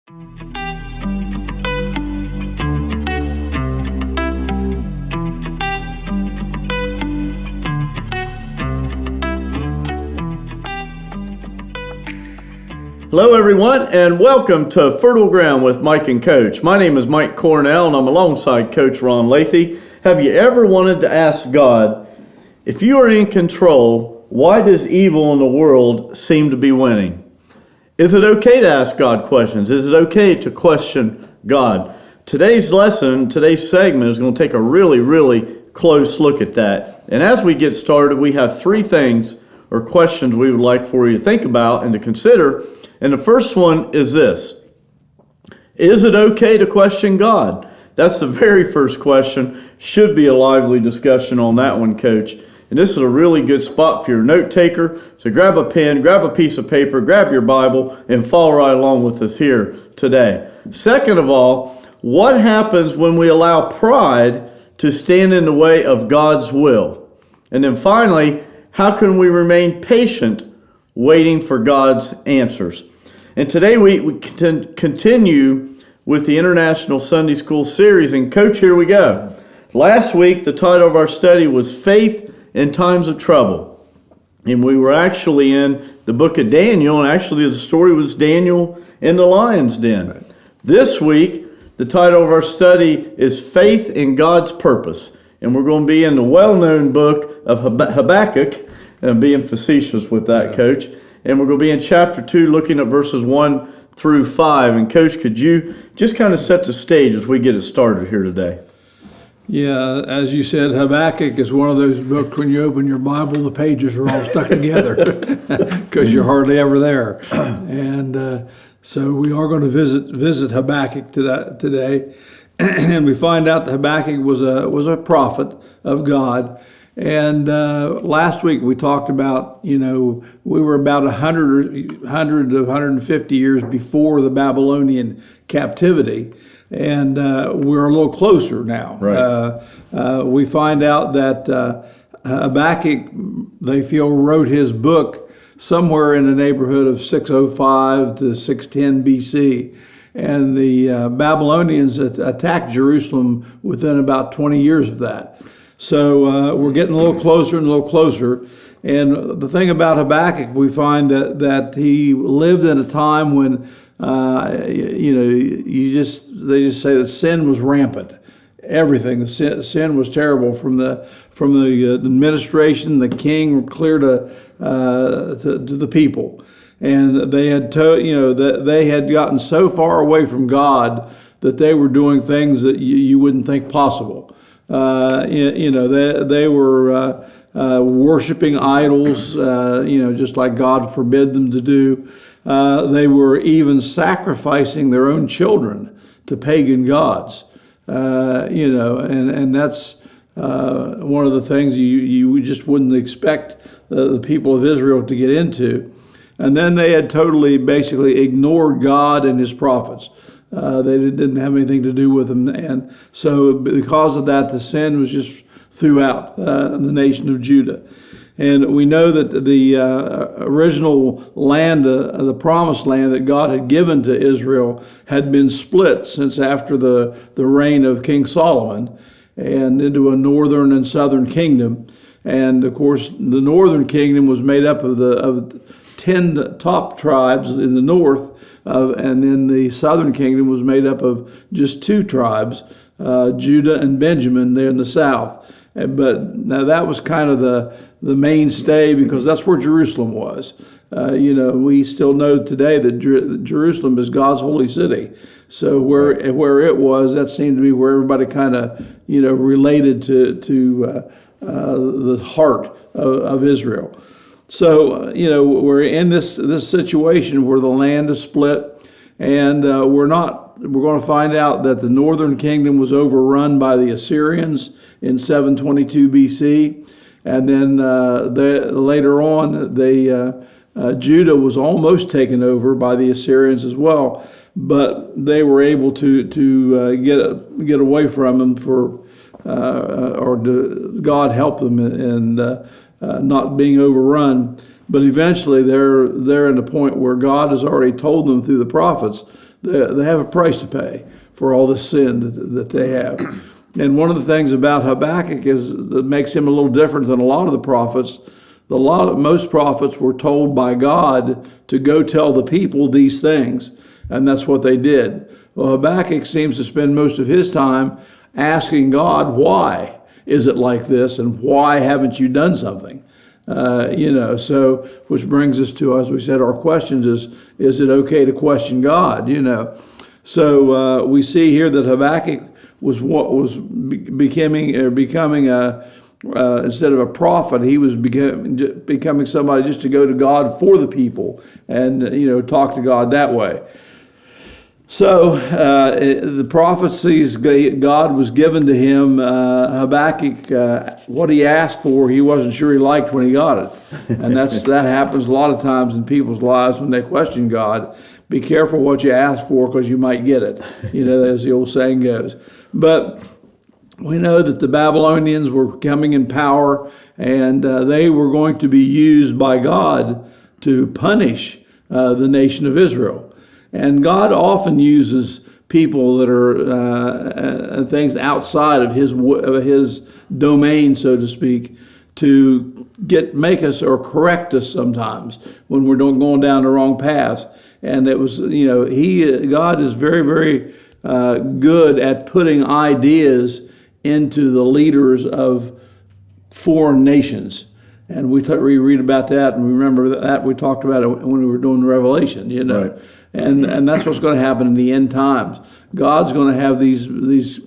Hello everyone, and welcome to Fertile Ground with Mike and Coach. My name is Mike Cornell, and I'm alongside Coach Ron Lathey. Have you ever wanted to ask God, if you are in control, why does evil in the world seem to be winning? Is it okay to ask God questions? Is it okay to question God? Today's lesson, today's segment is going to take a really close look at that. And as we get started, we have three things or questions we would like for you to think about and to consider. And the first one is this: is it okay to question God? That's the very first question. Should be a lively discussion on that one, Coach. And this is a really good spot for your note taker. So grab a pen, grab a piece of paper, grab your Bible, and follow right along with us here today. Second of all, what happens when we allow pride to stand in the way of God's will? And then finally, how can we remain patient waiting for God's answers? And today we continue with the International Sunday School series. And Coach, here we go. Last week, the title of our study was Faith in Times of Trouble. And we were actually in the book of Daniel, and actually the story was Daniel in the lion's den. Right. This week, the title of our study is Faith in God's Purpose. And we're going to be in the well-known book of Habakkuk, and being facetious with that, Coach. And we're going to be in chapter 2, looking at verses 1 through 5. And Coach, could you just kind of set the stage as we get it started here today? Yeah, as you said, Habakkuk is one of those books when you open your Bible, the pages are all stuck together because you're hardly ever there. And so we are going to visit Habakkuk today. And we find out that Habakkuk was a prophet of God. And last week we talked about, we were about 100 to 150 years before the Babylonian captivity, and we're a little closer now. Right. We find out that Habakkuk, they feel, wrote his book somewhere in the neighborhood of 605 to 610 BC. And the Babylonians attacked Jerusalem within about 20 years of that. So we're getting a little closer and a little closer. And the thing about Habakkuk, we find that he lived in a time when, they just say that sin was rampant. Everything, sin was terrible from the administration, the king, clear to the people. And they had they had gotten so far away from God that they were doing things that you wouldn't think possible. They were worshiping idols, just like God forbid them to do. They were even sacrificing their own children to pagan gods. And that's one of the things you just wouldn't expect the people of Israel to get into. And then they had basically ignored God and his prophets. They didn't have anything to do with them. And so because of that, the sin was just throughout the nation of Judah. And we know that the original land, the promised land that God had given to Israel, had been split since after the reign of King Solomon, and into a northern and southern kingdom. And of course, the northern kingdom was made up of 10 top tribes in the north, and then the southern kingdom was made up of just 2 tribes, Judah and Benjamin, there in the south. But now that was kind of the mainstay, because that's where Jerusalem was. We still know today that Jerusalem is God's holy city. So where it was, that seemed to be where everybody kind of related to the heart of Israel. So we're in this situation where the land is split, and we're going to find out that the northern kingdom was overrun by the Assyrians in 722 BC, and then later on, Judah was almost taken over by the Assyrians as well, but they were able to get away from them God helped them in not being overrun. But eventually, they're in the point where God has already told them through the prophets They have a price to pay for all the sin that they have. And one of the things about Habakkuk that makes him a little different than a lot of the prophets. Most prophets were told by God to go tell the people these things, and that's what they did. Well, Habakkuk seems to spend most of his time asking God, why is it like this, and why haven't you done something? So which brings us to, as we said, our questions is it okay to question God? So we see here that Habakkuk was becoming instead of a prophet, he was becoming somebody just to go to God for the people and talk to God that way. So the prophecies God was given to him, Habakkuk, what he asked for, he wasn't sure he liked when he got it. And that happens a lot of times in people's lives when they question God. Be careful what you ask for because you might get it, as the old saying goes. But we know that the Babylonians were coming in power, and they were going to be used by God to punish the nation of Israel. And God often uses people that are things outside of his domain, so to speak, to make us or correct us sometimes when we're going down the wrong path. And it was, God is very, very good at putting ideas into the leaders of foreign nations. And we read about that, and we remember that we talked about it when we were doing Revelation, Right. And that's what's going to happen in the end times. God's going to have these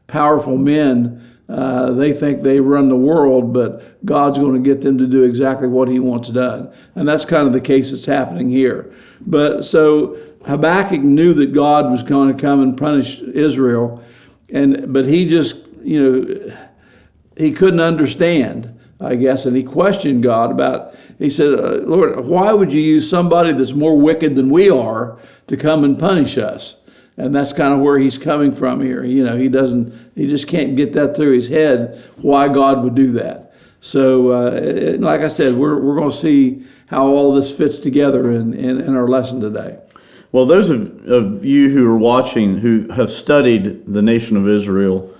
powerful men. They think they run the world, but God's going to get them to do exactly what he wants done. And that's kind of the case that's happening here. But so Habakkuk knew that God was going to come and punish Israel, but he just, he couldn't understand, I guess, and he questioned God he said, Lord, why would you use somebody that's more wicked than we are to come and punish us? And that's kind of where he's coming from here. He just can't get that through his head why God would do that. So, like I said, we're going to see how all this fits together in our lesson today. Well, those of you who are watching who have studied the nation of Israel,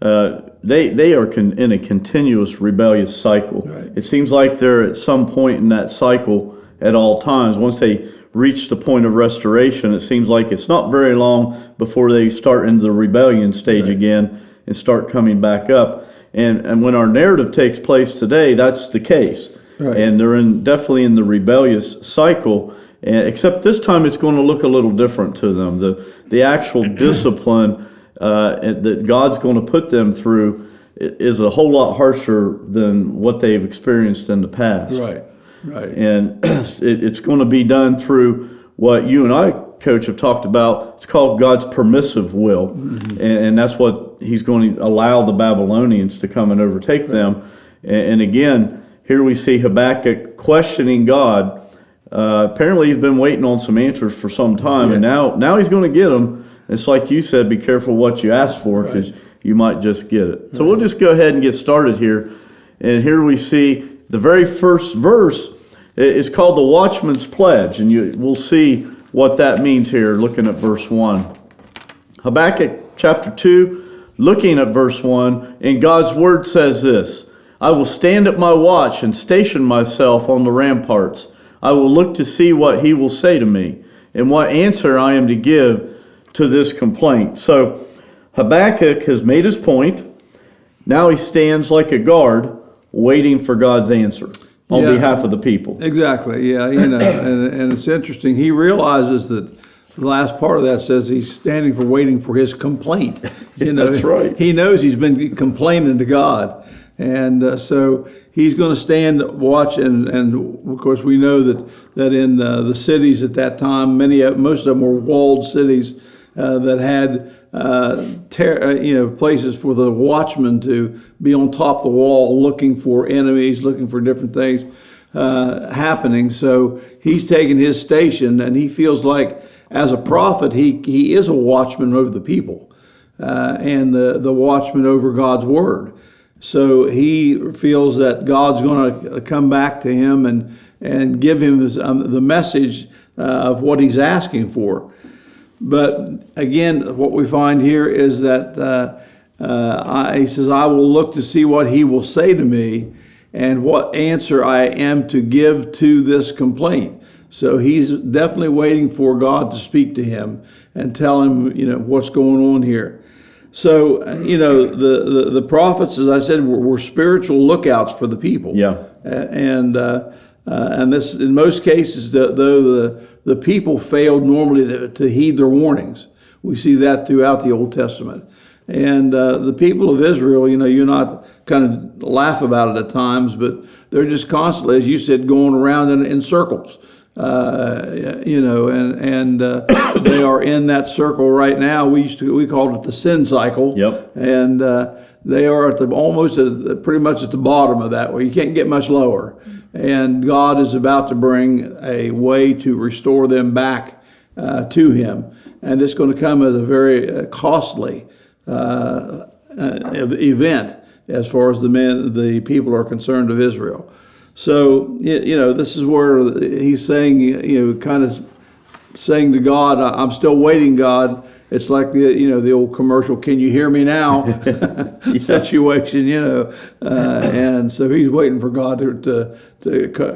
they are in a continuous rebellious cycle. Right. It seems like they're at some point in that cycle at all times. Once they reach the point of restoration, it seems like it's not very long before they start into the rebellion stage Right. again and start coming back up. And when our narrative takes place today, that's the case. Right. And they're definitely in the rebellious cycle. Except this time it's going to look a little different to them. The actual discipline that God's going to put them through is a whole lot harsher than what they've experienced in the past. Right. And it's going to be done through what you and I, Coach, have talked about. It's called God's permissive will. Mm-hmm. And that's what he's going to allow the Babylonians to come and overtake them. And again, here we see Habakkuk questioning God. Apparently he's been waiting on some answers for some time, and now he's going to get them. It's like you said, be careful what you ask for, because you might just get it. So we'll just go ahead and get started here. And here we see the very first verse is called the Watchman's Pledge, and we'll see what that means here, looking at verse 1. Habakkuk chapter 2, looking at verse 1, and God's word says this: I will stand at my watch and station myself on the ramparts. I will look to see what he will say to me, and what answer I am to give to this complaint. So Habakkuk has made his point. Now he stands like a guard waiting for God's answer on behalf of the people. Exactly, yeah, and it's interesting. He realizes that the last part of that says he's standing for waiting for his complaint. That's right. He knows he's been complaining to God. And so he's going to stand, watch, and of course we know that in the cities at that time, most of them were walled cities that had places for the watchman to be on top of the wall, looking for enemies, looking for different things happening. So he's taking his station, and he feels like, as a prophet, he is a watchman over the people, and the watchman over God's word. So he feels that God's going to come back to him and give him the message of what he's asking for. But again, what we find here is that he says, I will look to see what he will say to me and what answer I am to give to this complaint. So he's definitely waiting for God to speak to him and tell him, what's going on here. So, the prophets, as I said, were spiritual lookouts for the people. Yeah. And this, in most cases, though the people failed normally to heed their warnings. We see that throughout the Old Testament. And the people of Israel, you not kind of laugh about it at times, but they're just constantly, as you said, going around in circles. And they are in that circle right now. We called it the sin cycle. Yep. And they are pretty much at the bottom of that, where you can't get much lower. And God is about to bring a way to restore them back to Him, and it's going to come as a very costly event as far as the people are concerned of Israel. So, this is where he's saying, kind of saying to God, I'm still waiting, God. It's like the old commercial, can you hear me now? Situation, and so he's waiting for God to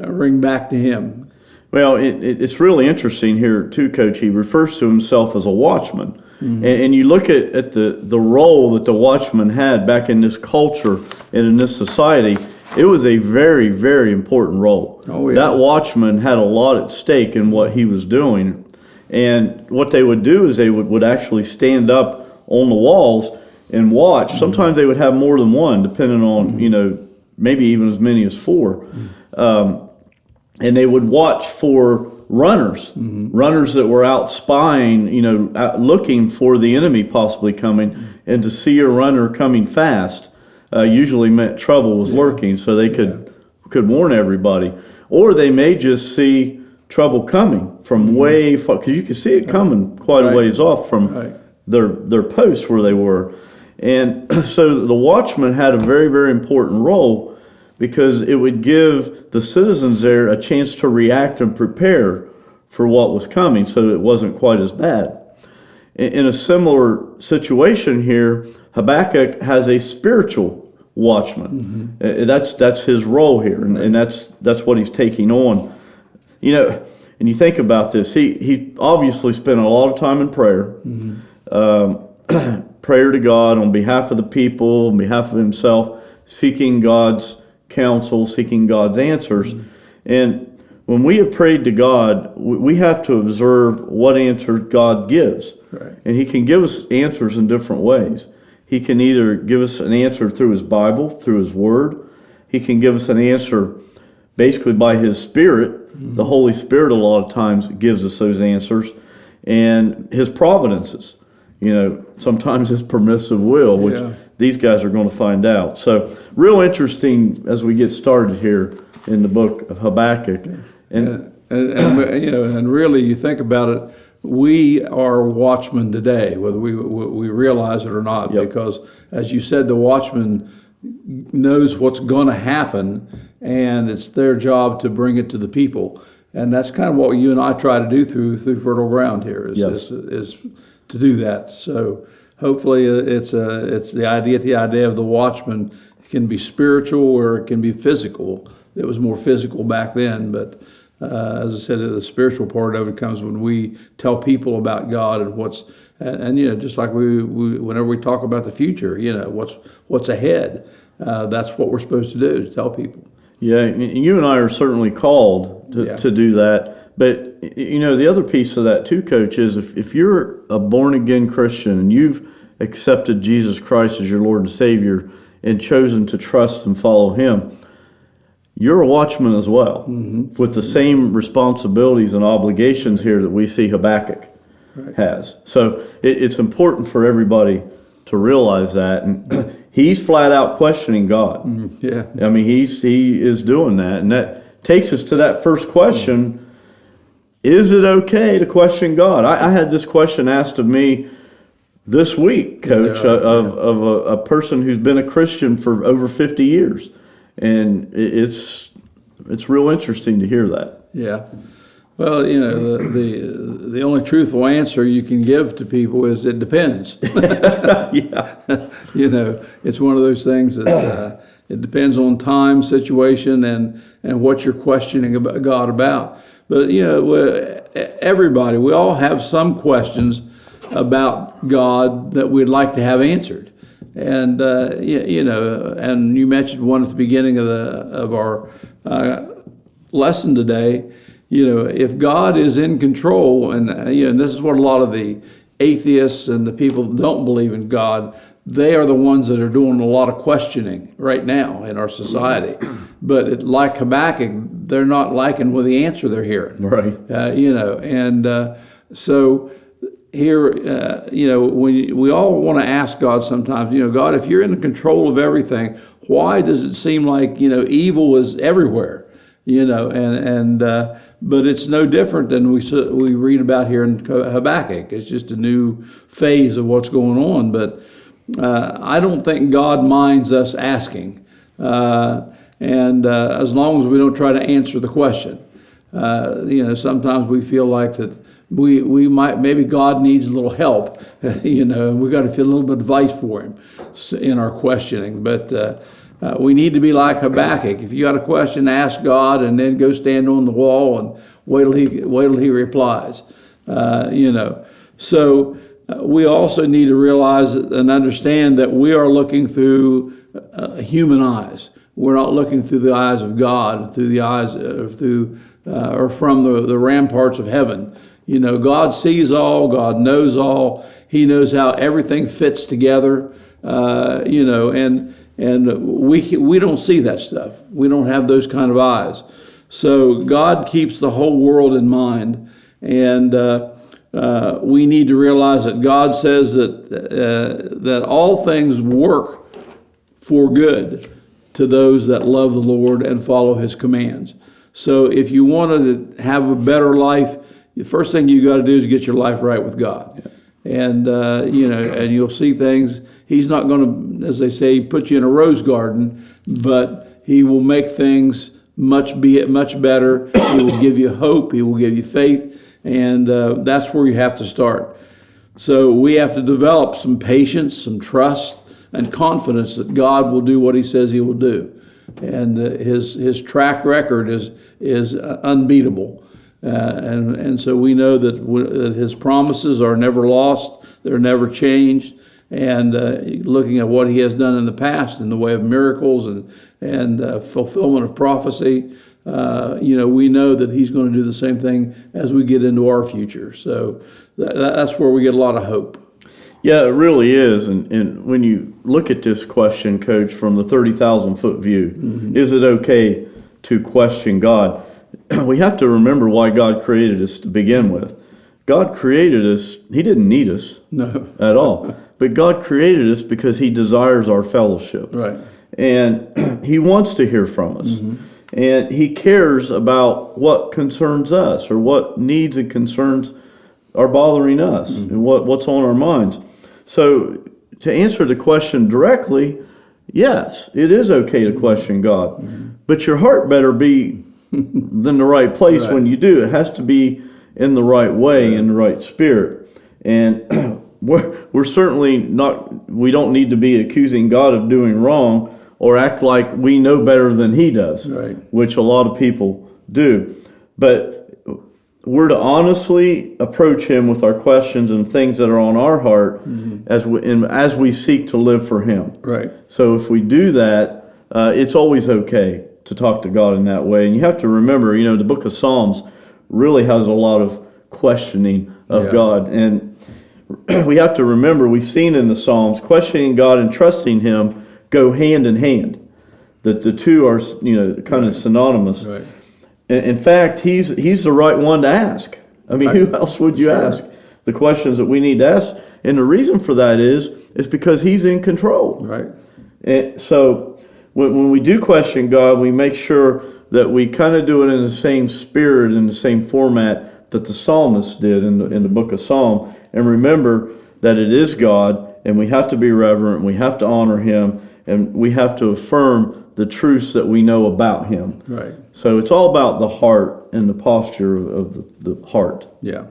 ring back to him. Well, it's really interesting here too, Coach. He refers to himself as a watchman. Mm-hmm. And you look at the role that the watchman had back in this culture and in this society. It was a very, very important role. Oh, yeah. That watchman had a lot at stake in what he was doing. And what they would do is they would actually stand up on the walls and watch. Mm-hmm. Sometimes they would have more than one, depending on, mm-hmm. Maybe even as many as 4. Mm-hmm. And they would watch for runners, mm-hmm. runners that were out spying, out looking for the enemy possibly coming, mm-hmm. and to see a runner coming fast. Usually meant trouble was lurking, so they could warn everybody. Or they may just see trouble coming from mm-hmm. way far, because you can see it coming quite a ways off from their posts where they were. And so the watchman had a very, very important role, because it would give the citizens there a chance to react and prepare for what was coming, so it wasn't quite as bad. In a similar situation here, Habakkuk has a spiritual watchman. Mm-hmm. That's his role here, and that's what he's taking on. And you think about this, he obviously spent a lot of time in prayer, mm-hmm. Prayer to God on behalf of the people, on behalf of himself, seeking God's counsel, seeking God's answers. Mm-hmm. And when we have prayed to God, we have to observe what answer God gives. Right. And he can give us answers in different ways. He can either give us an answer through his Bible, through his word. He can give us an answer basically by his Spirit. Mm-hmm. The Holy Spirit a lot of times gives us those answers. And his providences. Sometimes his permissive will, which these guys are going to find out. So real interesting as we get started here in the book of Habakkuk. And really you think about it, we are watchmen today, whether we realize it or not, because, as you said, the watchman knows what's going to happen, and it's their job to bring it to the people. And that's kind of what you and I try to do through Fertile Ground here, is to do that. So hopefully it's the idea of the watchman. It can be spiritual or it can be physical. It was more physical back then, but as I said, the spiritual part of it comes when we tell people about God and just like we whenever we talk about the future, what's ahead. That's what we're supposed to do, to tell people. Yeah, you and I are certainly called to do that. But the other piece of that too, Coach, is if you're a born again Christian and you've accepted Jesus Christ as your Lord and Savior and chosen to trust and follow Him, you're a watchman as well, mm-hmm. with the same responsibilities and obligations here that we see Habakkuk has. So it's important for everybody to realize that. And he's flat out questioning God. Mm-hmm. Yeah. I mean, he is doing that. And that takes us to that first question. Mm-hmm. Is it okay to question God? I had this question asked of me this week, Coach, of a person who's been a Christian for over 50 years. And it's real interesting to hear that. Yeah. Well, the only truthful answer you can give to people is it depends. Yeah. It's one of those things that it depends on time, situation, and what you're questioning about God about. But everybody, we all have some questions about God that we'd like to have answered. And and you mentioned one at the beginning of our lesson today. If God is in control, and this is what a lot of the atheists and the people that don't believe in God, they are the ones that are doing a lot of questioning right now in our society. But like Habakkuk, they're not liking with the answer they're hearing. Right. So here, when we all want to ask God sometimes, God, if you're in control of everything, why does it seem like evil is everywhere? But it's no different than we read about here in Habakkuk. It's just a new phase of what's going on. But I don't think God minds us asking, as long as we don't try to answer the question. Sometimes we feel like that we might, maybe God needs a little help, and we got to feel a little bit of advice for him in our questioning. But we need to be like Habakkuk. If you got a question, ask God, and then go stand on the wall and wait till he replies. So we also need to realize and understand that we are looking through human eyes. We're not looking through the eyes of God, through the eyes or from the ramparts of heaven. God sees all. God knows all. He knows how everything fits together. And we don't see that stuff. We don't have those kind of eyes. So God keeps the whole world in mind, and we need to realize that God says that all things work for good to those that love the Lord and follow His commands. So if you want to have a better life, the first thing you got to do is get your life right with God. Yeah. And and you'll see things. He's not going to, as they say, put you in a rose garden, but He will make things much better. He will give you hope. He will give you faith, and that's where you have to start. So we have to develop some patience, some trust, and confidence that God will do what He says He will do, and His track record is unbeatable. And so we know that His promises are never lost; they're never changed. And looking at what He has done in the past in the way of miracles and fulfillment of prophecy, we know that He's going to do the same thing as we get into our future. So that's where we get a lot of hope. Yeah, it really is. And when you look at this question, Coach, from the 30,000-foot view, is it okay to question God? We have to remember why God created us to begin with. God created us. He didn't need us at all. But God created us because He desires our fellowship. Right. And He wants to hear from us. And He cares about what concerns us or what needs and concerns are bothering us and what's on our minds. So to answer the question directly, yes, it is okay to question God. But your heart better be in the right place when you do. It has to be in the right way, in the right spirit. And we're certainly not, we don't need to be accusing God of doing wrong or act like we know better than He does, which a lot of people do. But we're to honestly approach Him with our questions and things that are on our heart as we seek to live for Him. Right. So if we do that, it's always okay to talk to God in that way. And you have to remember, the book of Psalms really has a lot of questioning of God. And we have to remember, we've seen in the Psalms, questioning God and trusting Him go hand in hand. That the two are, kind of synonymous. Right. In fact, he's the right one to ask. I mean, who else would you ask the questions that we need to ask? And the reason for that is because He's in control. Right. And so when we do question God, we make sure that we kind of do it in the same spirit, in the same format that the psalmist did in the book of Psalm. And remember that it is God, and we have to be reverent, we have to honor Him, and we have to affirm the truths that we know about Him. Right. So it's all about the heart and the posture of the heart. Yeah.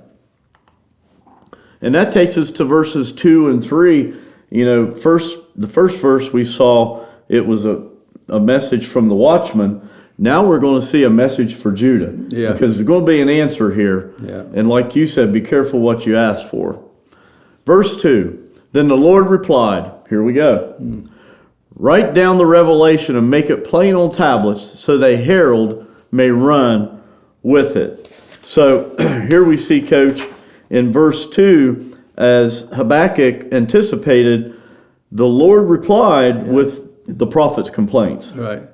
And that takes us to verses 2 and 3. You know, the first verse we saw, it was a message from the watchman. Now we're going to see a message for Judah. Yeah. Because there's going to be an answer here. Yeah. And like you said, be careful what you ask for. Verse 2, then the Lord replied, here we go. Write down the revelation and make it plain on tablets so the herald may run with it. So here we see, Coach, in verse 2, as Habakkuk anticipated, the Lord replied with the prophet's complaints. Right.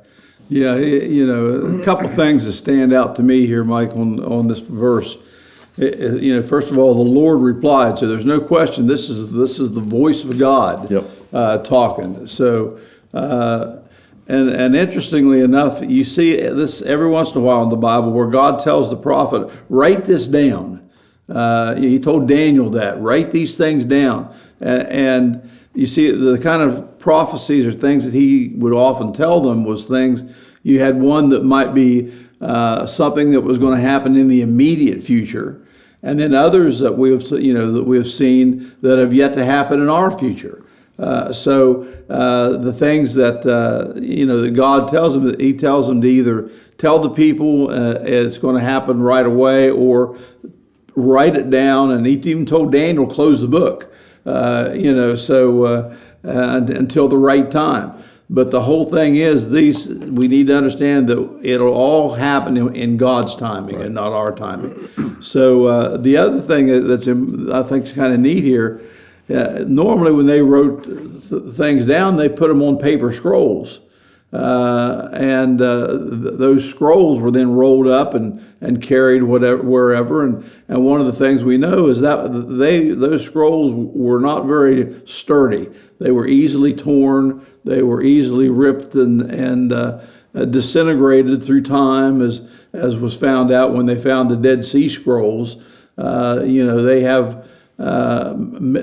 Yeah, you know, a couple things that stand out to me here, Mike, on this verse. You know, first of all, the Lord replied, so there's no question this is the voice of God talking. So, and interestingly enough, you see this every once in a while in the Bible where God tells the prophet, write this down. He told Daniel that, write these things down. And you see the kind of prophecies or things that he would often tell them was things, you had one that might be something that was going to happen in the immediate future, and then others that we have seen that have yet to happen in our future. So the things that that God tells them, that He tells them to either tell the people it's going to happen right away, or write it down. And He even told Daniel, close the book. Until the right time. But the whole thing is, we need to understand that it'll all happen in God's timing, right, and not our timing. So the other thing that's I think is kind of neat here, normally when they wrote things down, they put them on paper scrolls. Those scrolls were then rolled up and carried wherever. And one of the things we know is that those scrolls were not very sturdy. They were easily torn. They were easily ripped and disintegrated through time, as was found out when they found the Dead Sea Scrolls. They have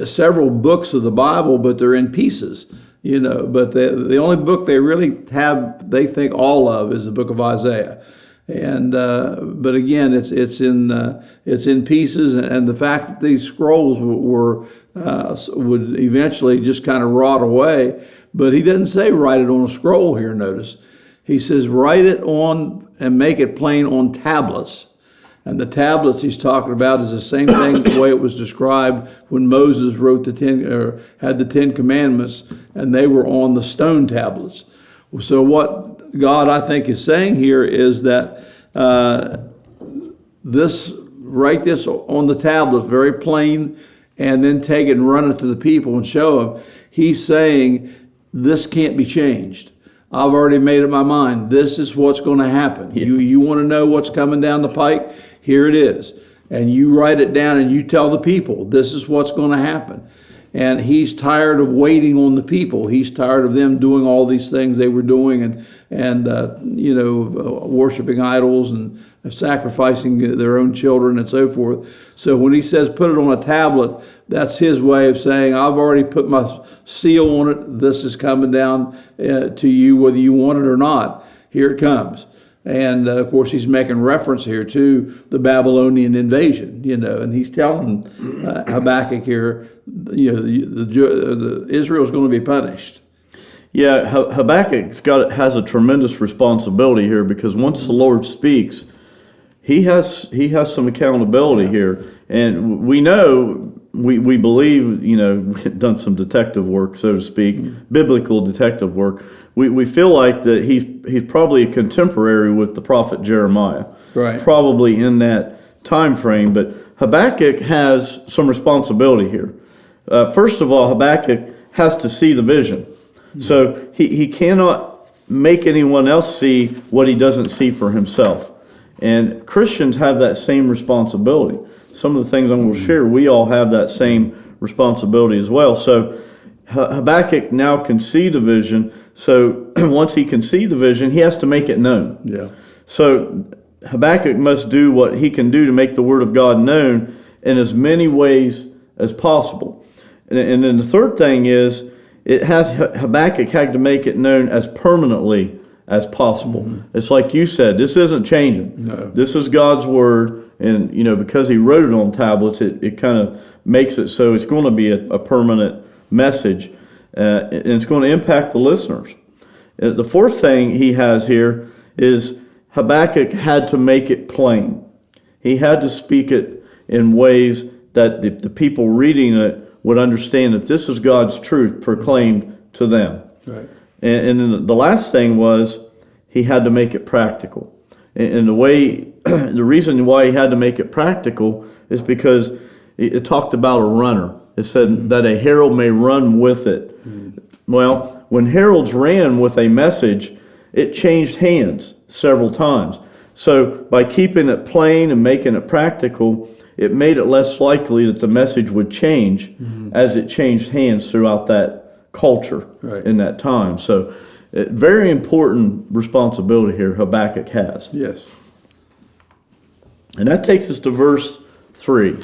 several books of the Bible, but they're in pieces. But the only book they really have, they think all of, is the book of Isaiah, but again, it's in pieces, and the fact that these scrolls would eventually just kind of rot away. But He doesn't say write it on a scroll here. Notice He says write it on and make it plain on tablets. And the tablets He's talking about is the same thing the way it was described when Moses wrote had the 10 Commandments, and they were on the stone tablets. So what God, I think, is saying here is that write this on the tablets, very plain, and then take it and run it to the people and show them. He's saying this can't be changed. I've already made up my mind. This is what's going to happen. Yeah. You want to know what's coming down the pike? Here it is. And you write it down and you tell the people, this is what's going to happen. And He's tired of waiting on the people. He's tired of them doing all these things they were doing and worshiping idols and sacrificing their own children and so forth. So when He says put it on a tablet, that's His way of saying, I've already put my seal on it. This is coming down to you, whether you want it or not. Here it comes. And of course, He's making reference here to the Babylonian invasion, and He's telling Habakkuk here, Israel's going to be punished. Yeah, Habakkuk has a tremendous responsibility here, because once the Lord speaks, he has some accountability here, and we know, we believe, we've done some detective work, so to speak, biblical detective work. We feel like that he's probably a contemporary with the prophet Jeremiah, right? Probably in that time frame. But Habakkuk has some responsibility here. First of all, Habakkuk has to see the vision, so he cannot make anyone else see what he doesn't see for himself. And Christians have that same responsibility. Some of the things I'm going to share, we all have that same responsibility as well. So Habakkuk now can see the vision. So once he can see the vision, he has to make it known. Yeah. So Habakkuk must do what he can do to make the word of God known in as many ways as possible. And then the third thing is, Habakkuk had to make it known as permanently as possible. It's like you said, this isn't changing. No. This is God's word, and because he wrote it on tablets, it kind of makes it so it's going to be a permanent message, and it's going to impact the listeners. The fourth thing he has here is Habakkuk had to make it plain. He had to speak it in ways that the people reading it would understand that this is God's truth proclaimed to them. Right. And then the last thing was he had to make it practical. And the reason why he had to make it practical is because it talked about a runner. It said that a herald may run with it. Well, when heralds ran with a message, it changed hands several times. So by keeping it plain and making it practical, it made it less likely that the message would change as it changed hands throughout that culture in that time. So very important responsibility here Habakkuk has. Yes. And that takes us to verse 3,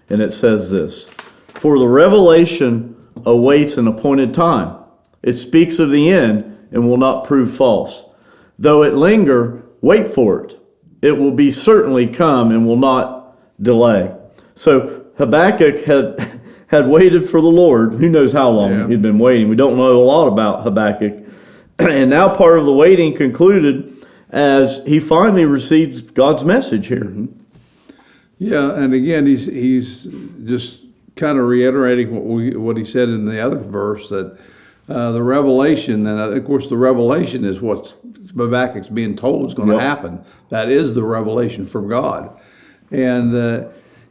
and it says this: "For the revelation awaits an appointed time. It speaks of the end and will not prove false. Though it linger, wait for it. It will be certainly come and will not delay." So Habakkuk had waited for the Lord. Who knows how long he'd been waiting. We don't know a lot about Habakkuk. And now part of the waiting concluded as he finally received God's message here. Yeah, and again, he's just kind of reiterating what he said in the other verse, that the revelation, and of course the revelation is what Habakkuk's being told is going to happen. That is the revelation from God. And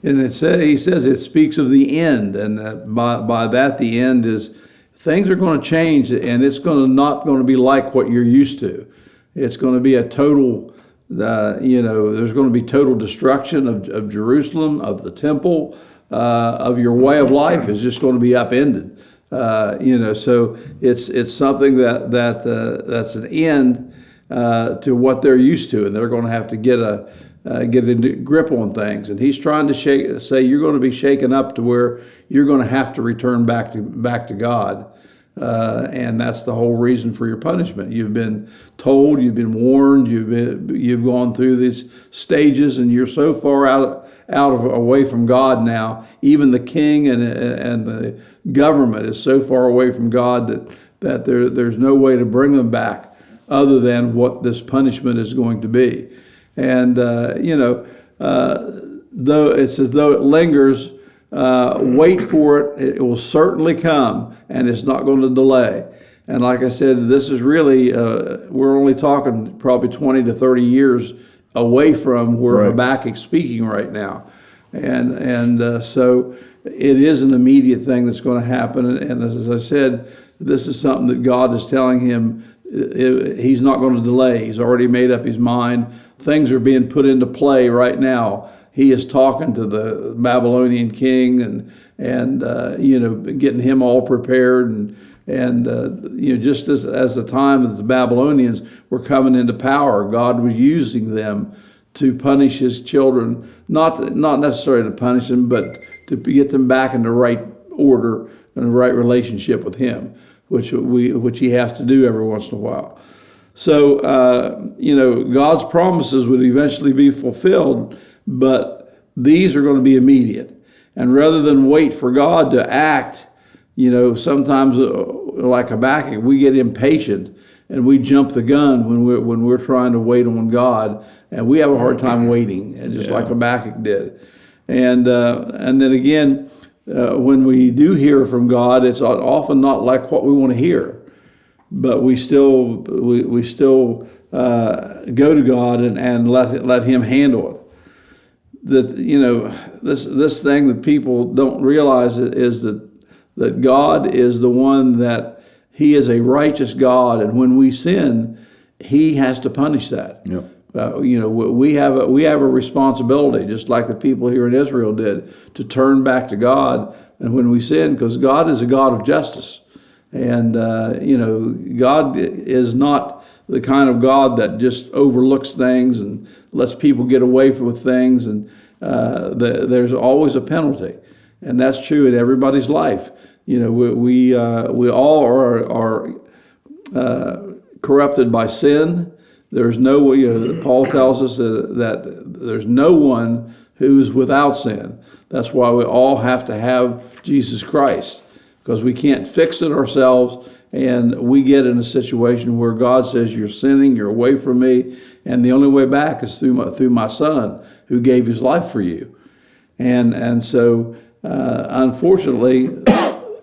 he says it speaks of the end, and by that the end is things are going to change, and it's not going to be like what you're used to. It's going to be a total, there's going to be total destruction of Jerusalem, of the temple, of your way of life is just going to be upended. So it's something that's an end to what they're used to, and they're going to have to get a grip on things. And he's trying to say you're going to be shaken up to where you're going to have to return back to God. And that's the whole reason for your punishment. You've been told, you've been warned, you've gone through these stages, and you're so far away from God now. Even the king and the government is so far away from God that there's no way to bring them back other than what this punishment is going to be. And though it's as though it lingers, wait for it. It will certainly come, and it's not going to delay. And like I said, this is really, we're only talking probably 20 to 30 years away from where Habakkuk's speaking right now. And so it is an immediate thing that's going to happen. And as I said, this is something that God is telling him he's not going to delay. He's already made up his mind. Things are being put into play right now. He is talking to the Babylonian king and getting him all prepared and just as the time that the Babylonians were coming into power, God was using them to punish his children, not necessarily to punish them, but to get them back in the right order and the right relationship with him, which he has to do every once in a while. So God's promises would eventually be fulfilled, but these are going to be immediate. And rather than wait for God to act, sometimes like Habakkuk, we get impatient and we jump the gun when we're trying to wait on God, and we have a hard time waiting, and just like Habakkuk did. And then again, when we do hear from God, it's often not like what we want to hear, but we still go to God and let Him handle it. This thing that people don't realize is that God is the one that He is a righteous God, and when we sin, He has to punish that. Yep. We have a responsibility, just like the people here in Israel did, to turn back to God. And when we sin, because God is a God of justice, and God is not the kind of God that just overlooks things and lets people get away with things. And there's always a penalty, and that's true in everybody's life. We all are corrupted by sin. There's no, Paul tells us that there's no one who's without sin. That's why we all have to have Jesus Christ, because we can't fix it ourselves, and we get in a situation where God says, you're sinning, you're away from me, and the only way back is through my Son, who gave his life for you. And so, unfortunately,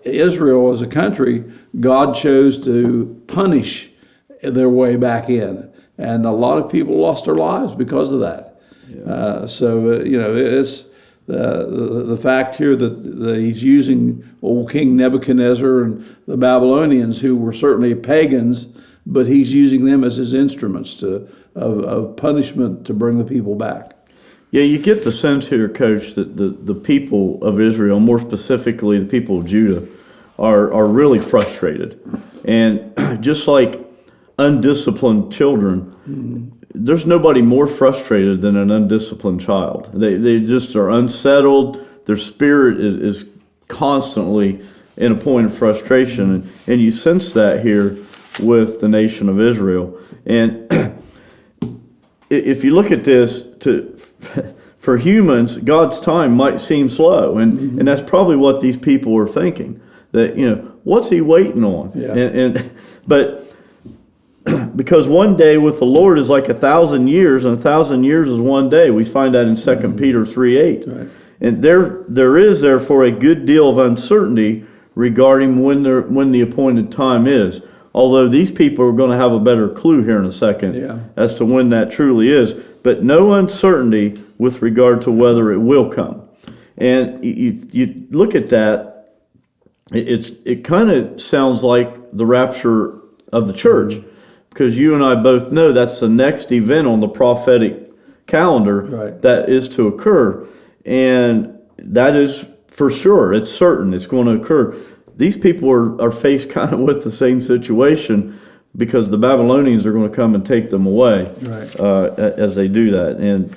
Israel as a country, God chose to punish their way back in. And a lot of people lost their lives because of that. Yeah. It's the fact here that he's using old King Nebuchadnezzar and the Babylonians, who were certainly pagans, but he's using them as his instruments of punishment to bring the people back. Yeah, you get the sense here, Coach, that the people of Israel, more specifically the people of Judah, are really frustrated. And just like undisciplined children, there's nobody more frustrated than an undisciplined child. They just are unsettled. Their spirit is constantly in a point of frustration. And you sense that here with the nation of Israel. And if you look at this, for humans, God's time might seem slow. And that's probably what these people are thinking. That, what's he waiting on? Yeah. But because one day with the Lord is like 1,000 years, and 1,000 years is one day. We find that in 2 Peter 3:8. Right. And there is therefore a good deal of uncertainty regarding when the appointed time is. Although these people are going to have a better clue here in a second as to when that truly is. But no uncertainty with regard to whether it will come. And you look at that, it kind of sounds like the rapture of the church. Because you and I both know that's the next event on the prophetic calendar that is to occur. And that is for sure. It's certain it's going to occur. These people are faced kind of with the same situation, because the Babylonians are going to come and take them away as they do that. And,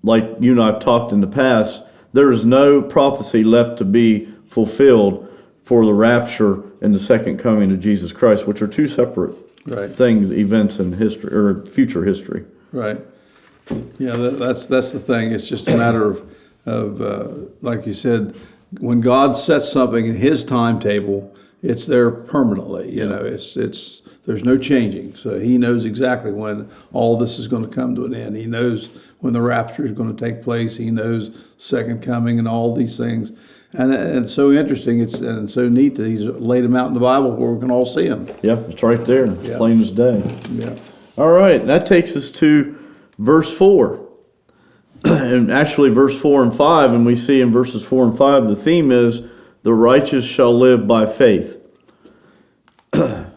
like you and I have talked in the past, there is no prophecy left to be fulfilled for the rapture and the second coming of Jesus Christ, which are two separate things, events in history or future history. Right. Yeah, that's the thing. It's just a matter of like you said, when God sets something in his timetable, it's there permanently. It's there's no changing. So he knows exactly when all this is going to come to an end. He knows when the rapture is going to take place. He knows second coming and all these things. And it's so interesting, and so neat that he's laid them out in the Bible where we can all see them. Yeah, it's right there, plain as day. Yeah. All right, that takes us to verse 4. And actually verse 4 and 5, and we see in verses 4 and 5, the theme is, the righteous shall live by faith.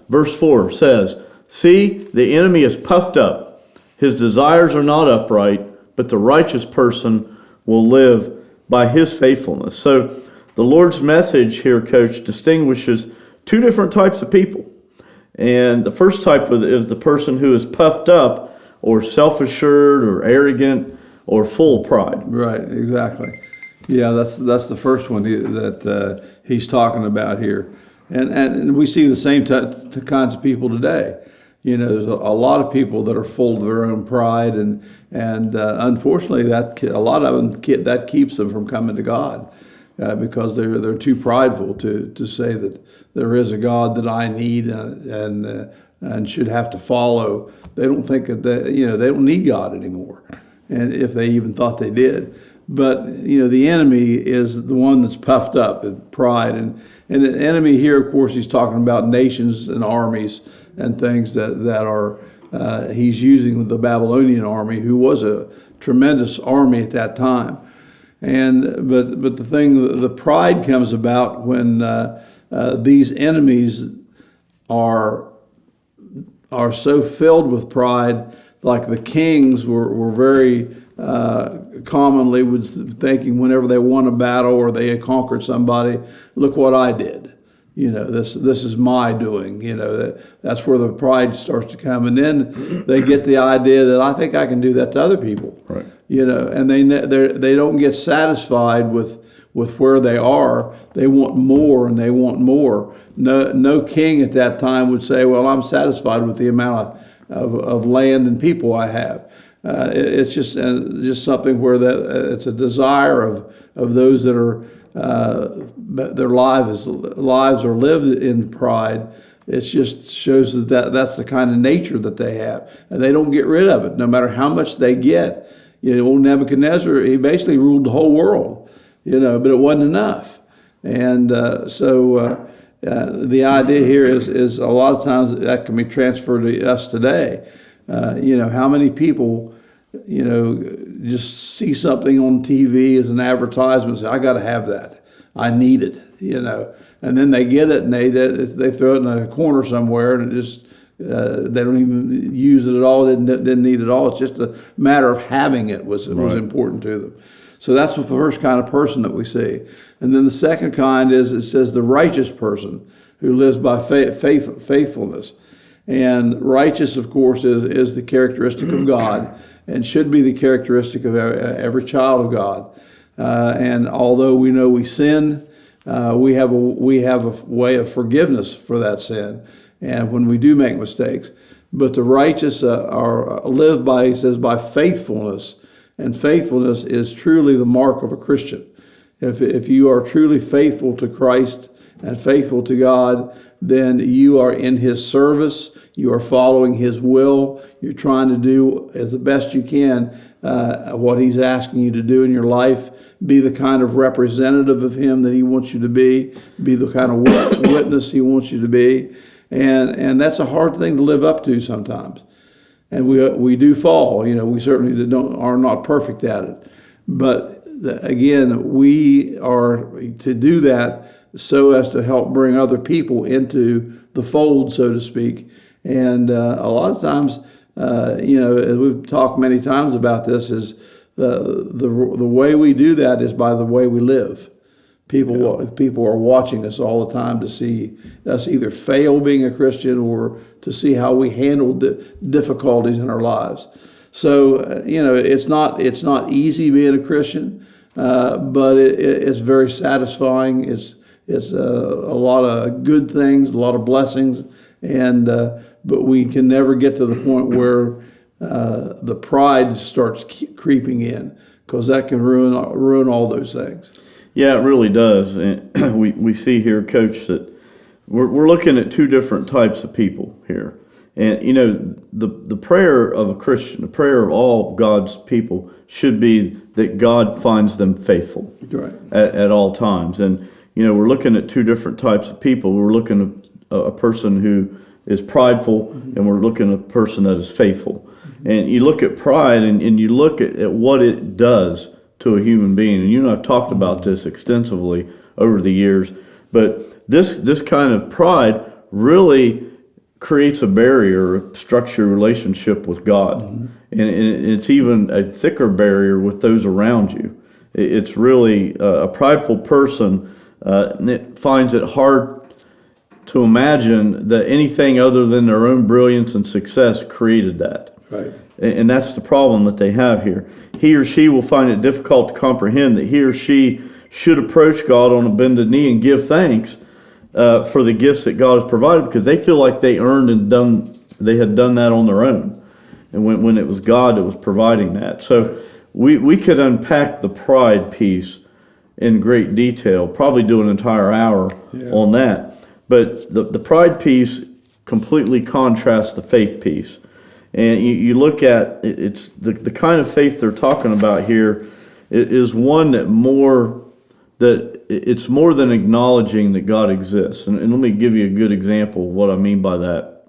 Verse 4 says, see, the enemy is puffed up. His desires are not upright, but the righteous person will live by his faithfulness. So the Lord's message here, Coach, distinguishes two different types of people. And the first type is the person who is puffed up or self-assured or arrogant or full of pride. Right, exactly. Yeah, that's the first one that he's talking about here. And we see the same kinds of people today. There's a lot of people that are full of their own pride, and unfortunately, a lot of them that keeps them from coming to God, because they're too prideful to say that there is a God that I need and should have to follow. They don't think that they don't need God anymore, and if they even thought they did. But the enemy is the one that's puffed up in pride, and the enemy here, of course, he's talking about nations and armies and things that are he's using the Babylonian army, who was a tremendous army at that time. And but the thing, the pride comes about when these enemies are so filled with pride, like the kings were very commonly was thinking whenever they won a battle or they had conquered somebody, look what I did. This is my doing. That's where the pride starts to come, and then they get the idea that I think I can do that to other people. Right. And they don't get satisfied with with where they are. They want more and they want more. No king at that time would say, well, I'm satisfied with the amount of land and people I have. It's just something where it's a desire of those that are their lives are lived in pride. It just shows that's the kind of nature that they have, and they don't get rid of it, no matter how much they get. Old Nebuchadnezzar, he basically ruled the whole world, but it wasn't enough. And so the idea here is a lot of times that can be transferred to us today. How many people, just see something on TV as an advertisement and say, I got to have that. I need it, and then they get it and they throw it in a corner somewhere, and it just, they don't even use it at all. Didn't need it at all. It's just a matter of having it was important to them. So that's the first kind of person that we see. And then the second kind is, it says the righteous person who lives by faithfulness. And righteous, of course, is the characteristic of God and should be the characteristic of every child of God. And although we know we sin, we have a way of forgiveness for that sin, and when we do make mistakes. But the righteous are lived by, he says, by faithfulness, and faithfulness is truly the mark of a Christian. If you are truly faithful to Christ and faithful to God, then you are in His service. You are following His will. You're trying to do as the best you can what He's asking you to do in your life. Be the kind of representative of Him that He wants you to be. Be the kind of witness He wants you to be. And that's a hard thing to live up to sometimes. And we do fall. We certainly are not perfect at it. But again, we are to do that so as to help bring other people into the fold, so to speak. And a lot of times, as we've talked many times about this, is the way we do that is by the way we live. People are watching us all the time to see us either fail being a Christian or to see how we handle the difficulties in our lives. So it's not easy being a Christian, but it's very satisfying. It's a lot of good things, a lot of blessings, and but we can never get to the point where the pride starts creeping in, because that can ruin all those things. Yeah, it really does. And we see here, Coach, that we're looking at two different types of people here. And, the prayer of a Christian, the prayer of all God's people should be that God finds them faithful at all times. And, we're looking at two different types of people. We're looking at a person who is prideful, and we're looking at a person that is faithful. And you look at pride and you look at what it does to a human being. And I've talked about this extensively over the years, but this kind of pride really creates a barrier, obstructs your relationship with God. And it's even a thicker barrier with those around you. It's really a prideful person that finds it hard to imagine that anything other than their own brilliance and success created that. Right. And that's the problem that they have here. He or she will find it difficult to comprehend that he or she should approach God on a bended knee and give thanks for the gifts that God has provided, because they feel like they earned and they had done that on their own. And when it was God that was providing that. So we could unpack the pride piece in great detail, probably do an entire hour on that. But the pride piece completely contrasts the faith piece. And you look at it's the kind of faith they're talking about here is one that it's more than acknowledging that God exists. And let me give you a good example of what I mean by that.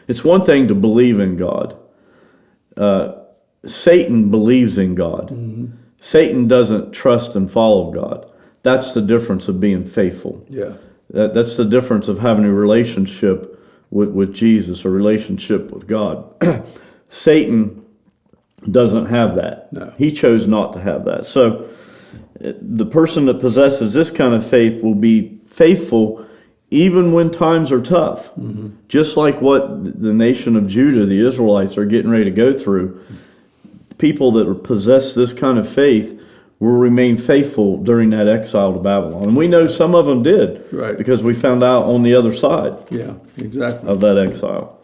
It's one thing to believe in God. Satan believes in God. Mm-hmm. Satan doesn't trust and follow God. That's the difference of being faithful. Yeah. That's the difference of having a relationship with Jesus, a relationship with God. Satan doesn't have that. No. He chose not to have that. So the person that possesses this kind of faith will be faithful even when times are tough. Mm-hmm. Just like what the nation of Judah, the Israelites, are getting ready to go through. People that possess this kind of faith will remain faithful during that exile to Babylon. And we know some of them did, Right. because we found out on the other side Yeah, exactly. of that exile.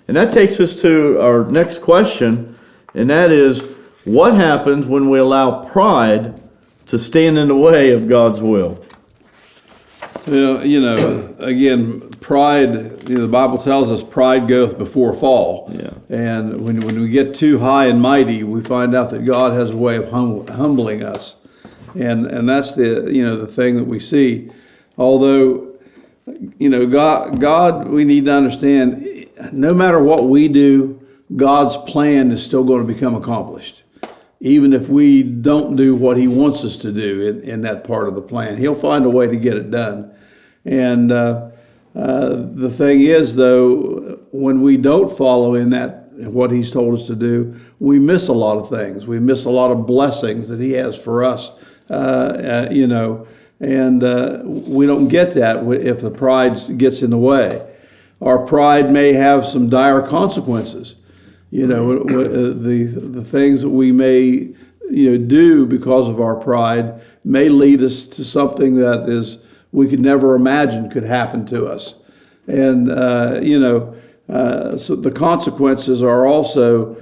And that takes us to our next question, and that is, what happens when we allow pride to stand in the way of God's will? Again, pride, the Bible tells us pride goeth before a fall. Yeah. And when we get too high and mighty, we find out that God has a way of humbling us. And that's the thing that we see. Although, God, we need to understand, no matter what we do, God's plan is still going to become accomplished. Even if we don't do what he wants us to do in that part of the plan, he'll find a way to get it done. And the thing is, though, when we don't follow in that what he's told us to do, we miss a lot of things. We miss a lot of blessings that he has for us, and we don't get that if the pride gets in the way. Our pride may have some dire consequences. The things that we may do because of our pride may lead us to something that is we could never imagine could happen to us. And so the consequences are also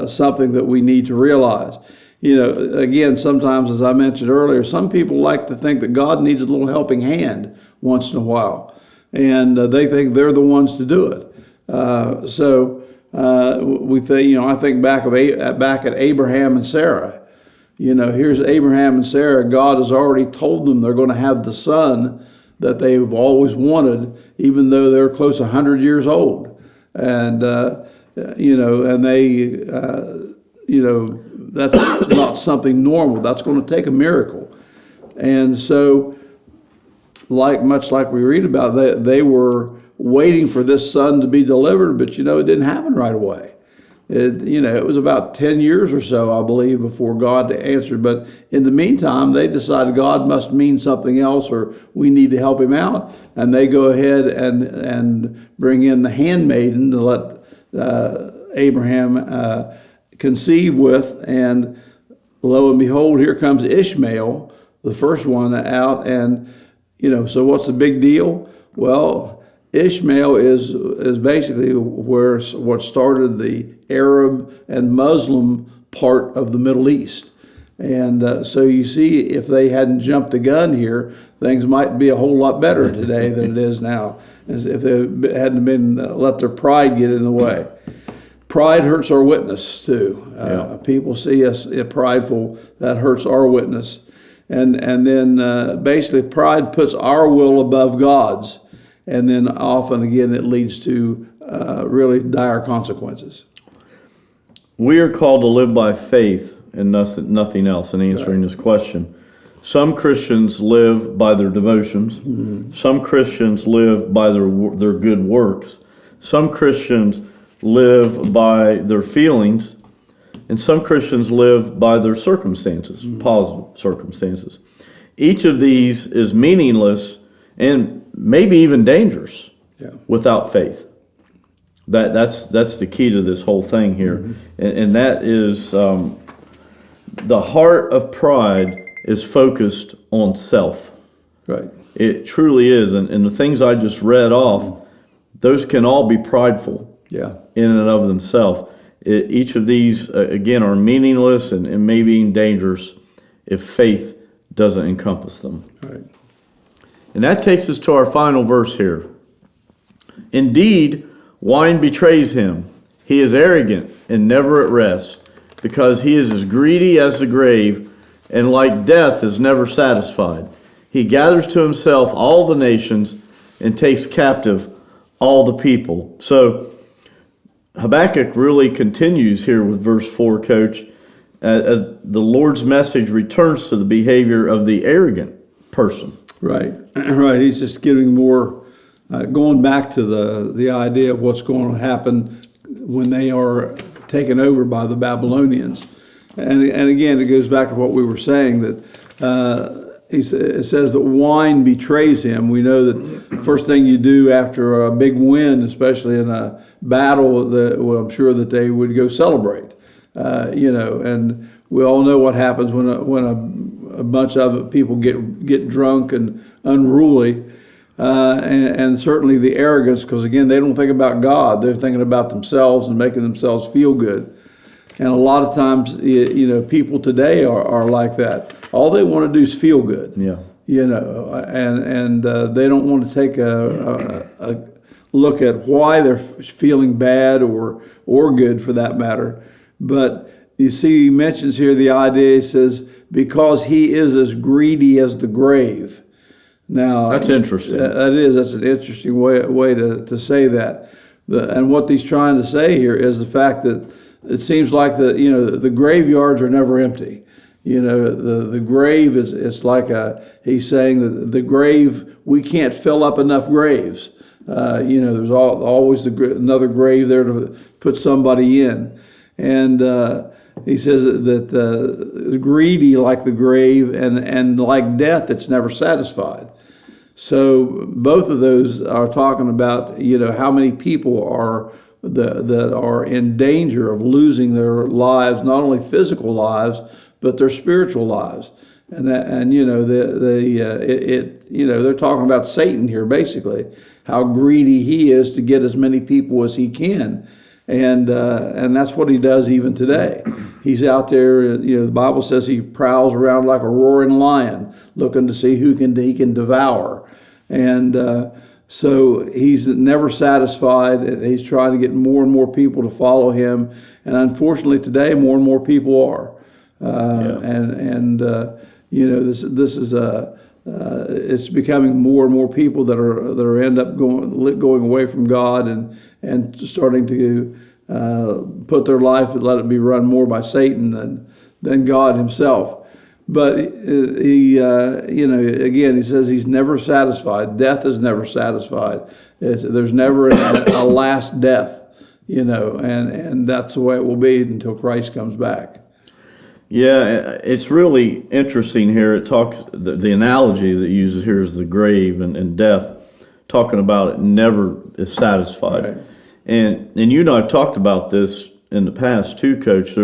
something that we need to realize. Again, sometimes, as I mentioned earlier, some people like to think that God needs a little helping hand once in a while, and they think they're the ones to do it. We think, I think back at Abraham and Sarah. Here's Abraham and Sarah. God has already told them they're going to have the son that they've always wanted, even though they're close to 100 years old. And and they, that's not something normal. That's going to take a miracle. And so, much like we read about, they were waiting for this son to be delivered, but it didn't happen right away. It was about 10 years or so, I believe, before God answered. But in the meantime, they decided God must mean something else, or we need to help him out. And they go ahead and bring in the handmaiden to let Abraham conceive with. And lo and behold, here comes Ishmael, the first one out. And, so what's the big deal? Well, Ishmael is basically what started the Arab and Muslim part of the Middle East. And so you see, if they hadn't jumped the gun here, things might be a whole lot better today than it is now, as if they hadn't been let their pride get in the way. Pride hurts our witness too. People see us prideful, that hurts our witness. And then basically pride puts our will above God's. And then often, again, it leads to really dire consequences. We are called to live by faith and nothing else in answering this question. Some Christians live by their devotions. Mm-hmm. Some Christians live by their good works. Some Christians live by their feelings. And some Christians live by their circumstances, positive circumstances. Each of these is meaningless and maybe even dangerous without faith. That's the key to this whole thing here. Mm-hmm. And that is the heart of pride is focused on self. Right. It truly is. And the things I just read off, those can all be prideful in and of themselves. Each of these, again, are meaningless and maybe even dangerous if faith doesn't encompass them. Right. And that takes us to our final verse here. Indeed, wine betrays him. He is arrogant and never at rest, because he is as greedy as the grave, and like death is never satisfied. He gathers to himself all the nations and takes captive all the people. So Habakkuk really continues here with verse 4, Coach, as the Lord's message returns to the behavior of the arrogant person. Right. He's just getting more, going back to the idea of what's going to happen when they are taken over by the Babylonians. And again, it goes back to what we were saying, that it says that wine betrays him. We know that the first thing you do after a big win, especially in a battle, I'm sure that they would go celebrate. And We all know what happens when a bunch of people get drunk and unruly, and certainly the arrogance, because again, they don't think about God. They're thinking about themselves and making themselves feel good. And a lot of times, people today are like that. All they want to do is feel good. Yeah. And they don't want to take a look at why they're feeling bad or good for that matter. But you see, he mentions here the idea. He says, because he is as greedy as the grave. Now that's interesting. That's an interesting way to say that. And what he's trying to say here is the fact that it seems like the graveyards are never empty. The grave it's like he's saying that the grave, we can't fill up enough graves. There's always another grave there to put somebody in. And he says that greedy like the grave and like death, it's never satisfied. So both of those are talking about, how many people that are in danger of losing their lives, not only physical lives, but their spiritual lives. They're talking about Satan here, basically, how greedy he is to get as many people as he can. And that's what he does even today. He's out there, the Bible says he prowls around like a roaring lion, looking to see who he can devour. And so he's never satisfied. He's trying to get more and more people to follow him. And unfortunately today, more and more people are. This is it's becoming more and more people that are end up going away from God and starting to put their life and let it be run more by Satan than God himself. But again, he says he's never satisfied. Death is never satisfied. There's never a last death, and that's the way it will be until Christ comes back. Yeah, it's really interesting here. It talks, the analogy that it uses here is the grave and death, talking about it never is satisfied. Right. And you and I have talked about this in the past too, Coach.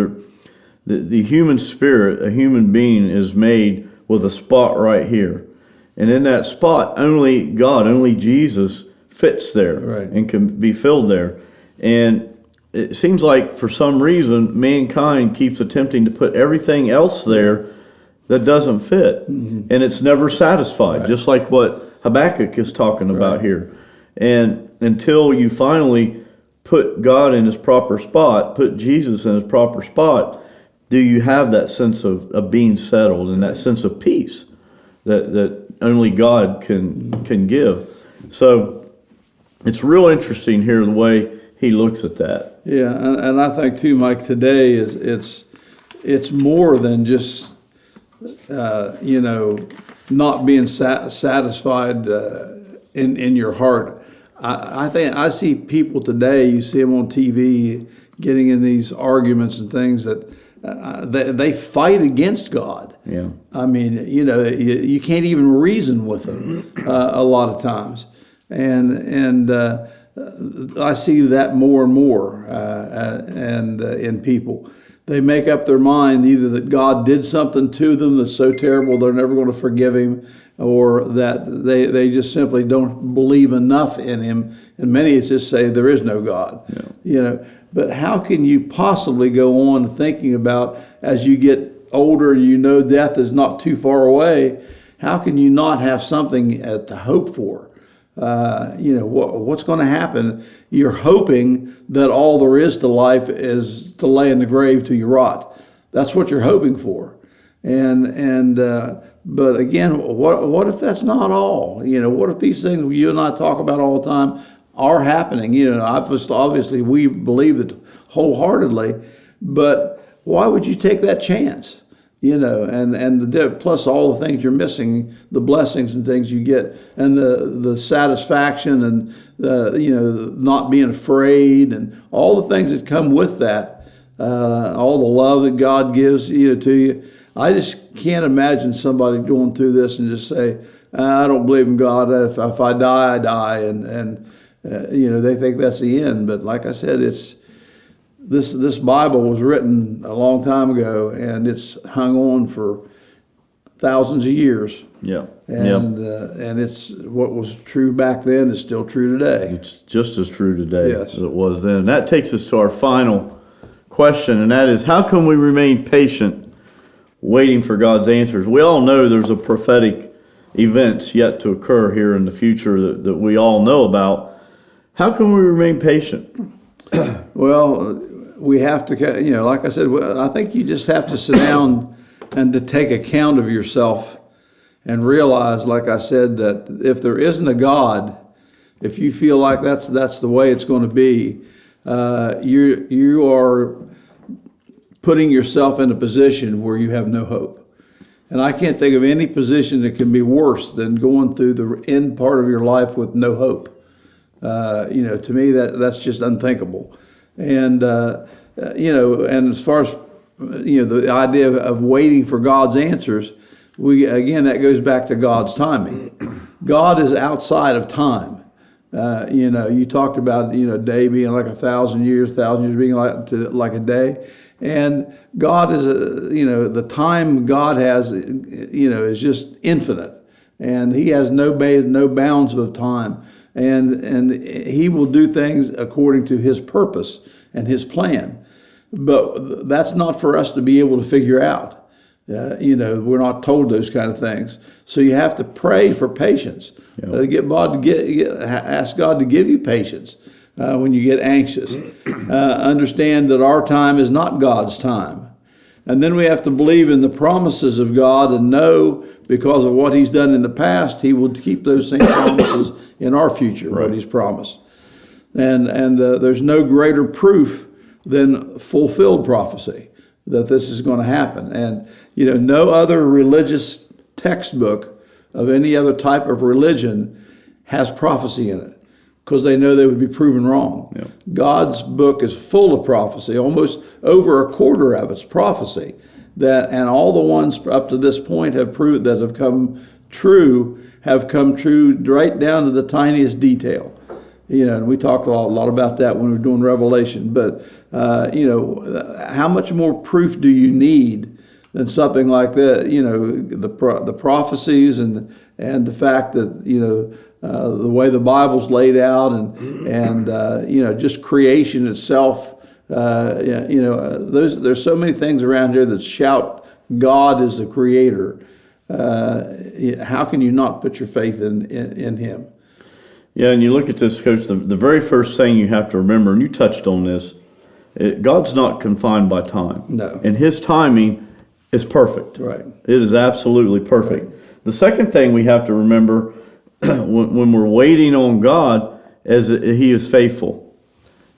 The human spirit, a human being, is made with a spot right here. And in that spot, only God, only Jesus fits there, right, and can be filled there. And it seems like for some reason, mankind keeps attempting to put everything else there that doesn't fit. Mm-hmm. And it's never satisfied, right, just like what Habakkuk is talking about, right, here. And until you finally put God in his proper spot, put Jesus in his proper spot, do you have that sense of being settled and that sense of peace that only God can give. So it's real interesting here the way he looks at that. Yeah, and I think too, Mike, today it's more than just not being satisfied in your heart. I think I see people today. You see them on TV getting in these arguments and things that they fight against God. Yeah. I mean, you can't even reason with them a lot of times, and I see that more and more, in people. They make up their mind either that God did something to them that's so terrible they're never going to forgive him, or that they just simply don't believe enough in him. And many just say there is no God. Yeah. But how can you possibly go on thinking about, as you get older and death is not too far away, how can you not have something to hope for? What's going to happen? You're hoping that all there is to life is to lay in the grave till you rot. That's what you're hoping for. But again, what if that's not all? What if these things you and I talk about all the time are happening? Obviously we believe it wholeheartedly, but why would you take that chance? Plus all the things you're missing, the blessings and things you get, and the satisfaction and not being afraid, and all the things that come with that, all the love that God gives to you. I just can't imagine somebody going through this and just say, I don't believe in God. If I die, I die, and they think that's the end. But like I said, this Bible was written a long time ago, and it's hung on for thousands of years. Yeah. And it's what was true back then is still true today. It's just as true today Yes. as it was then. And that takes us to our final question, and that is, how can we remain patient waiting for God's answers? We all know there's a prophetic events yet to occur here in the future that we all know about. How can we remain patient? Well, we have to, like I said, I think you just have to sit down and to take account of yourself and realize, like I said, that if there isn't a God, if you feel like that's the way it's going to be, you are putting yourself in a position where you have no hope. And I can't think of any position that can be worse than going through the end part of your life with no hope. To me, that's just unthinkable. And and as far as the idea of waiting for God's answers, that goes back to God's timing. God is outside of time. You talked about day being like 1,000 years, 1,000 years being like a day, and God is the time God has is just infinite, and He has no bounds of time, and He will do things according to His purpose and His plan. But that's not for us to be able to figure out. We're not told those kind of things. So you have to pray for patience. Ask God to give you patience when you get anxious. Understand that our time is not God's time. And then we have to believe in the promises of God and know, because of what He's done in the past, He will keep those same promises in our future, right. What He's promised. And there's no greater proof than fulfilled prophecy that this is going to happen. And no other religious textbook of any other type of religion has prophecy in it, because they know they would be proven wrong. Yeah. God's book is full of prophecy. Almost over a quarter of it's prophecy. And all the ones up to this point have come true right down to the tiniest detail. And we talk a lot about that when we're doing Revelation. But how much more proof do you need than something like that? The prophecies and the fact that the way the Bible's laid out and just creation itself. There's so many things around here that shout God is the Creator. How can you not put your faith in Him? Yeah, and you look at this, Coach, the very first thing you have to remember, and you touched on this, God's not confined by time. No. And His timing is perfect. Right. It is absolutely perfect. Right. The second thing we have to remember when we're waiting on God is that He is faithful.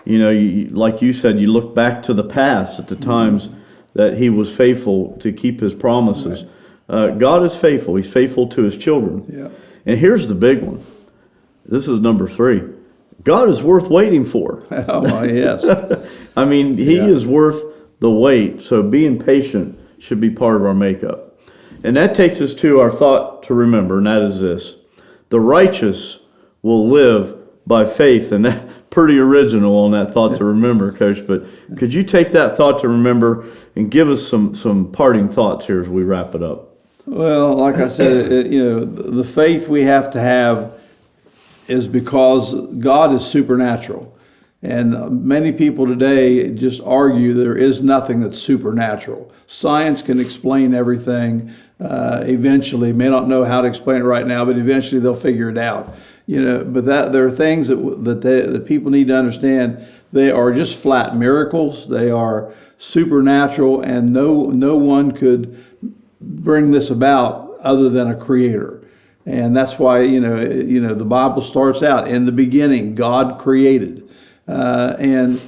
Like you said, you look back to the past at the times that He was faithful to keep His promises. Right. God is faithful. He's faithful to His children. Yeah. And here's the big one. This is number 3. God is worth waiting for. Oh, yes. I mean, He is worth the wait. So being patient should be part of our makeup. And that takes us to our thought to remember, and that is this. The righteous will live by faith. And that's pretty original on that thought to remember, Coach. But could you take that thought to remember and give us some parting thoughts here as we wrap it up? Well, like I said, the faith we have to have is because God is supernatural. And many people today just argue there is nothing that's supernatural. Science can explain everything eventually. May not know how to explain it right now, but eventually they'll figure it out. But there are things that people need to understand. They are just flat miracles. They are supernatural, and no one could bring this about other than a creator. And that's why the Bible starts out, in the beginning God created, as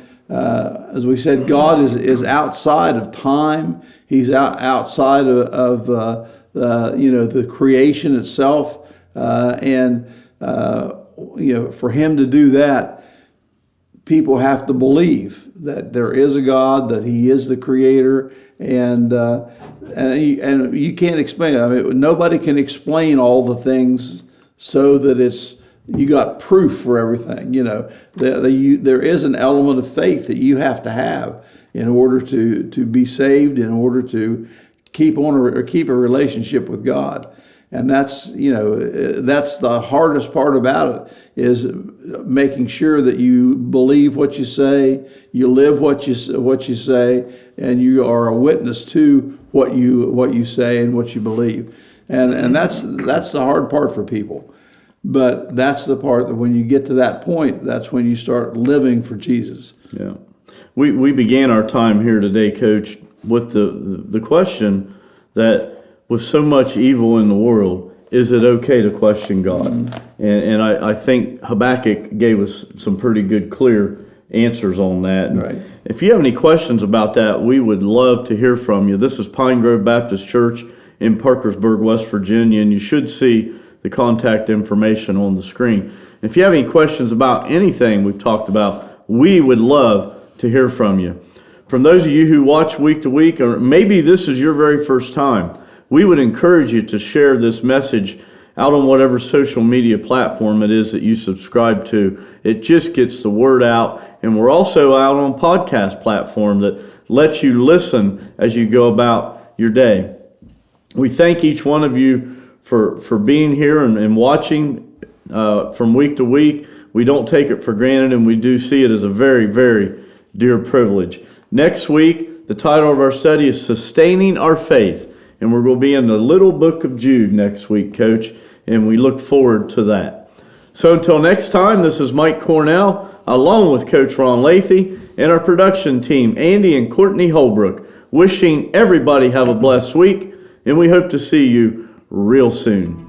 we said, God is outside of time. He's outside of the creation itself, and for Him to do that, people have to believe that there is a God, that He is the Creator, and you can't explain it. I mean, nobody can explain all the things so that it's you got proof for everything. You know, there is an element of faith that you have to have in order to be saved, in order to keep a relationship with God. And that's the hardest part about it, is making sure that you believe what you say, you live what you say, and you are a witness to what you say and what you believe. And that's the hard part for people. But that's the part that when you get to that point, that's when you start living for Jesus. Yeah. We began our time here today, Coach, with the question that with so much evil in the world, is it okay to question God? Mm-hmm. And I think Habakkuk gave us some pretty good, clear answers on that. Right. If you have any questions about that, we would love to hear from you. This is Pine Grove Baptist Church in Parkersburg, West Virginia, and you should see the contact information on the screen. If you have any questions about anything we've talked about, we would love to hear from you. From those of you who watch week to week, or maybe this is your very first time, we would encourage you to share this message out on whatever social media platform it is that you subscribe to. It just gets the word out. And we're also out on podcast platform that lets you listen as you go about your day. We thank each one of you for being here and watching from week to week. We don't take it for granted, and we do see it as a very, very dear privilege. Next week, the title of our study is Sustaining Our Faith. And we're going to be in the little book of Jude next week, Coach, and we look forward to that. So until next time, this is Mike Cornell, along with Coach Ron Lathey, and our production team, Andy and Courtney Holbrook, wishing everybody have a blessed week, and we hope to see you real soon.